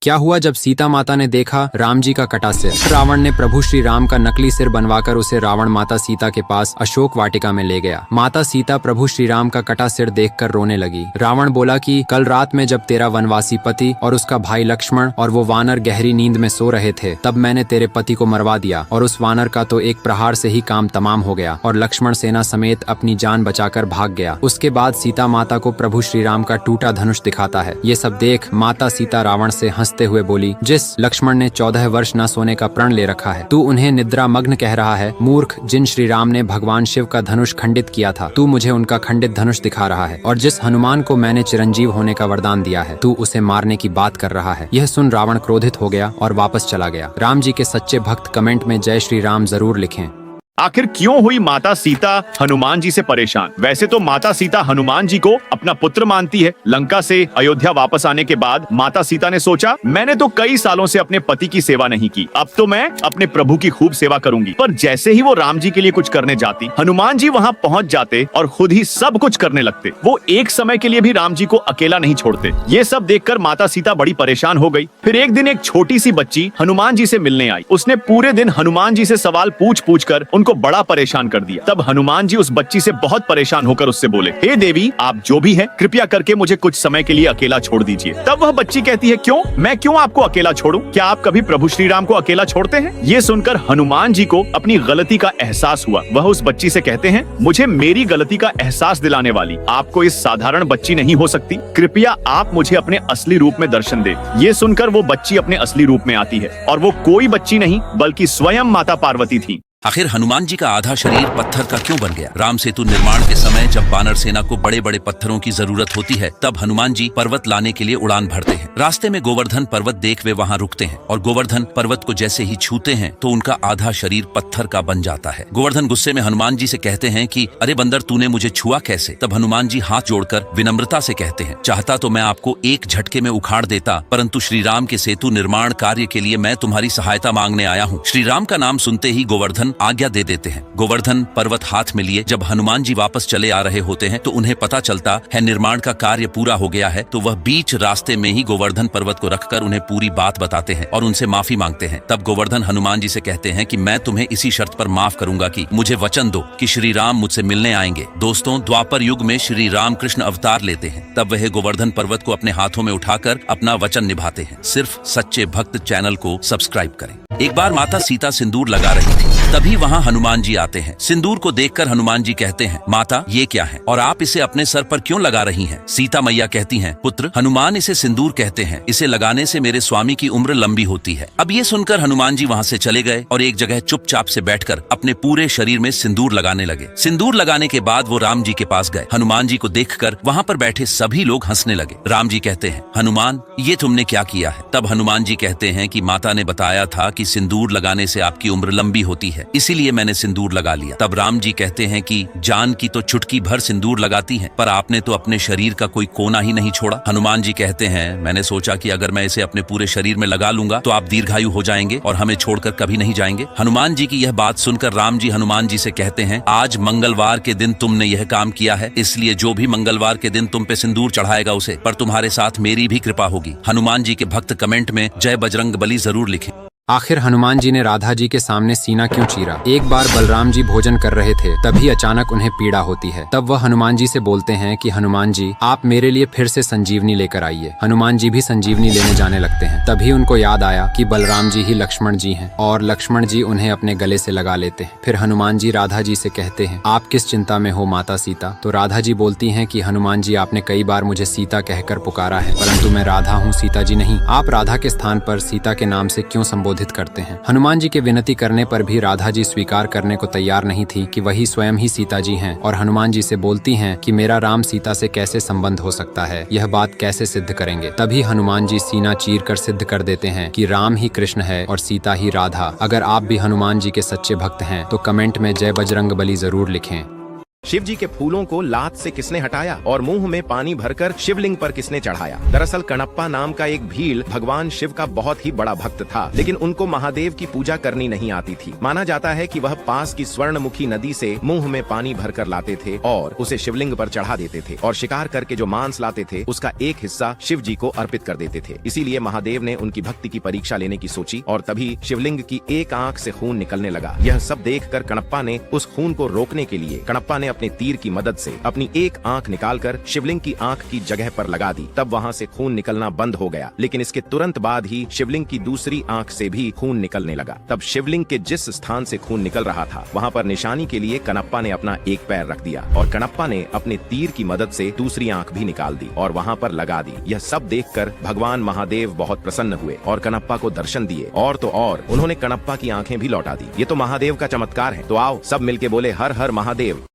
क्या हुआ जब सीता माता ने देखा राम जी का कटा सिर। रावण ने प्रभु श्री राम का नकली सिर बनवाकर उसे रावण माता सीता के पास अशोक वाटिका में ले गया। माता सीता प्रभु श्री राम का कटा सिर देखकर रोने लगी। रावण बोला कि कल रात में जब तेरा वनवासी पति और उसका भाई लक्ष्मण और वो वानर गहरी नींद में सो रहे थे, तब मैंने तेरे पति को मरवा दिया और उस वानर का तो एक प्रहार से ही काम तमाम हो गया और लक्ष्मण सेना समेत अपनी जान बचाकर भाग गया। उसके बाद सीता माता को प्रभु श्री राम का टूटा धनुष दिखाता है। ये सब देख माता सीता रावण से हंसते हुए बोली, जिस लक्ष्मण ने 14 वर्ष न सोने का प्रण ले रखा है, तू उन्हें निद्रा मग्न कह रहा है। मूर्ख, जिन श्री राम ने भगवान शिव का धनुष खंडित किया था, तू मुझे उनका खंडित धनुष दिखा रहा है। और जिस हनुमान को मैंने चिरंजीव होने का वरदान दिया है, तू उसे मारने की बात कर रहा है। यह सुन रावण क्रोधित हो गया और वापस चला गया। राम जी के सच्चे भक्त कमेंट में जय श्री राम जरूर लिखें। आखिर क्यों हुई माता सीता हनुमान जी से परेशान? वैसे तो माता सीता हनुमान जी को अपना पुत्र मानती है। लंका से अयोध्या वापस आने के बाद माता सीता ने सोचा, मैंने तो कई सालों से अपने पति की सेवा नहीं की, अब तो मैं अपने प्रभु की खूब सेवा करूंगी। पर जैसे ही वो राम जी के लिए कुछ करने जाती, हनुमान जी वहाँ पहुँच जाते और खुद ही सब कुछ करने लगते। वो एक समय के लिए भी राम जी को अकेला नहीं छोड़ते। ये सब देखकर माता सीता बड़ी परेशान हो गई। फिर एक दिन एक छोटी सी बच्ची हनुमान जी से मिलने आई। उसने पूरे दिन हनुमान जी से सवाल पूछ कर को बड़ा परेशान कर दिया। तब हनुमान जी उस बच्ची से बहुत परेशान होकर उससे बोले, हे देवी, आप जो भी हैं, कृपया करके मुझे कुछ समय के लिए अकेला छोड़ दीजिए। तब वह बच्ची कहती है, क्यों? मैं क्यों आपको अकेला छोड़ूं? क्या आप कभी प्रभु श्री राम को अकेला छोड़ते हैं? ये सुनकर हनुमान जी को अपनी गलती का एहसास हुआ। वह उस बच्ची से कहते हैं, मुझे मेरी गलती का एहसास दिलाने वाली आपको इस साधारण बच्ची नहीं हो सकती। कृपया आप मुझे अपने असली रूप में दर्शन दे। ये सुनकर वो बच्ची अपने असली रूप में आती है और वो कोई बच्ची नहीं बल्कि स्वयं माता पार्वती थी। आखिर हनुमान जी का आधा शरीर पत्थर का क्यों बन गया? राम सेतु निर्माण के समय जब वानर सेना को बड़े बड़े पत्थरों की जरूरत होती है, तब हनुमान जी पर्वत लाने के लिए उड़ान भरते हैं। रास्ते में गोवर्धन पर्वत देख वे वहां रुकते हैं और गोवर्धन पर्वत को जैसे ही छूते हैं तो उनका आधा शरीर पत्थर का बन जाता है। गोवर्धन गुस्से में हनुमान जी से कहते हैं कि अरे बंदर, तूने मुझे छुआ कैसे? तब हनुमान जी हाथ जोड़कर विनम्रता से कहते हैं, चाहता तो मैं आपको एक झटके में उखाड़ देता, परंतु श्री राम के सेतु निर्माण कार्य के लिए मैं तुम्हारी सहायता मांगने आया हूँ। श्री राम का नाम सुनते ही गोवर्धन आज्ञा दे देते हैं। गोवर्धन पर्वत हाथ में लिए जब हनुमान जी वापस चले आ रहे होते हैं तो उन्हें पता चलता है निर्माण का कार्य पूरा हो गया है। तो वह बीच रास्ते में ही गोवर्धन पर्वत को रखकर उन्हें पूरी बात बताते हैं और उनसे माफी मांगते हैं। तब गोवर्धन हनुमान जी से कहते हैं कि मैं तुम्हें इसी शर्त पर माफ करूंगा कि मुझे वचन दो कि श्री राम मुझसे मिलने आएंगे। दोस्तों, द्वापर युग में श्री राम कृष्ण अवतार लेते हैं। तब वह गोवर्धन पर्वत को अपने हाथों में उठाकर अपना वचन निभाते हैं। सिर्फ सच्चे भक्त चैनल को सब्सक्राइब करें। एक बार माता सीता सिंदूर लगा रही थी, तभी वहाँ हनुमान जी आते हैं। सिंदूर को देखकर हनुमान जी कहते हैं, माता ये क्या है और आप इसे अपने सर पर क्यों लगा रही हैं? सीता मैया कहती हैं, पुत्र, हनुमान इसे सिंदूर कहते हैं। इसे लगाने से मेरे स्वामी की उम्र लंबी होती है। अब ये सुनकर हनुमान जी वहाँ से चले गए और एक जगह चुपचाप से बैठकर अपने पूरे शरीर में सिंदूर लगाने लगे। सिंदूर लगाने के बाद वो राम जी के पास गए। हनुमान जी को देखकर वहाँ पर बैठे सभी लोग हंसने लगे। राम जी कहते हैं, हनुमान, ये तुमने क्या किया है? तब हनुमान जी कहते हैं कि माता ने बताया था कि सिंदूर लगाने से आपकी उम्र लंबी होती है, इसीलिए मैंने सिंदूर लगा लिया। तब राम जी कहते हैं कि जान की तो चुटकी भर सिंदूर लगाती हैं, पर आपने तो अपने शरीर का कोई कोना ही नहीं छोड़ा। हनुमान जी कहते हैं, मैंने सोचा कि अगर मैं इसे अपने पूरे शरीर में लगा लूंगा तो आप दीर्घायु हो जाएंगे और हमें छोड़कर कभी नहीं जाएंगे। हनुमान जी की यह बात सुनकर राम जी हनुमान जी से कहते हैं, आज मंगलवार के दिन तुमने यह काम किया है, इसलिए जो भी मंगलवार के दिन तुम पे सिंदूर चढ़ाएगा उसे पर तुम्हारे साथ मेरी भी कृपा होगी। हनुमान जी के भक्त कमेंट में जय बजरंग बली जरूर लिखें। आखिर हनुमान जी ने राधा जी के सामने सीना क्यों चीरा? एक बार बलराम जी भोजन कर रहे थे, तभी अचानक उन्हें पीड़ा होती है। तब वह हनुमान जी से बोलते हैं कि हनुमान जी, आप मेरे लिए फिर से संजीवनी लेकर आइए। हनुमान जी भी संजीवनी लेने जाने लगते हैं। तभी उनको याद आया कि बलराम जी ही लक्ष्मण जी हैं और लक्ष्मण जी उन्हें अपने गले से लगा लेते हैं। फिर हनुमान जी राधा जी से कहते हैं, आप किस चिंता में हो माता सीता? तो राधा जी बोलती हैं कि हनुमान जी, आपने कई बार मुझे सीता कहकर पुकारा है, परंतु मैं राधा हूँ, सीता जी नहीं। आप राधा के स्थान पर सीता के नाम से क्यों संबोधित करते हैं? हनुमान जी के विनती करने पर भी राधा जी स्वीकार करने को तैयार नहीं थी कि वही स्वयं ही सीता जी हैं और हनुमान जी से बोलती हैं कि मेरा राम सीता से कैसे संबंध हो सकता है, यह बात कैसे सिद्ध करेंगे? तभी हनुमान जी सीना चीर कर सिद्ध कर देते हैं कि राम ही कृष्ण है और सीता ही राधा। अगर आप भी हनुमान जी के सच्चे भक्त हैं तो कमेंट में जय बजरंग बली जरूर लिखें। शिव जी के फूलों को लात से किसने हटाया और मुंह में पानी भरकर शिवलिंग पर किसने चढ़ाया। दरअसल कणप्पा नाम का एक भील भगवान शिव का बहुत ही बड़ा भक्त था, लेकिन उनको महादेव की पूजा करनी नहीं आती थी। माना जाता है कि वह पास की स्वर्णमुखी नदी से मुंह में पानी भरकर लाते थे और उसे शिवलिंग पर चढ़ा देते थे और शिकार करके जो मांस लाते थे उसका एक हिस्सा शिव जी को अर्पित कर देते थे। इसीलिए महादेव ने उनकी भक्ति की परीक्षा लेने की सोची और तभी शिवलिंग की एक आंख से खून निकलने लगा। यह सब देखकर कणप्पा ने उस खून को रोकने के लिए कणप्पा ने अपने तीर की मदद से अपनी एक आंख निकालकर शिवलिंग की आंख की जगह पर लगा दी। तब वहां से खून निकलना बंद हो गया, लेकिन इसके तुरंत बाद ही शिवलिंग की दूसरी आंख से भी खून निकलने लगा। तब शिवलिंग के जिस स्थान से खून निकल रहा था वहां पर निशानी के लिए कणप्पा ने अपना एक पैर रख दिया और कणप्पा ने अपने तीर की मदद से दूसरी आंख भी निकाल दी और वहां पर लगा दी। यह सब देखकर भगवान महादेव बहुत प्रसन्न हुए और कणप्पा को दर्शन दिए और तो और उन्होंने कणप्पा की आंखें भी लौटा दी। ये तो महादेव का चमत्कार है। तो आओ सब मिलके बोले हर हर महादेव।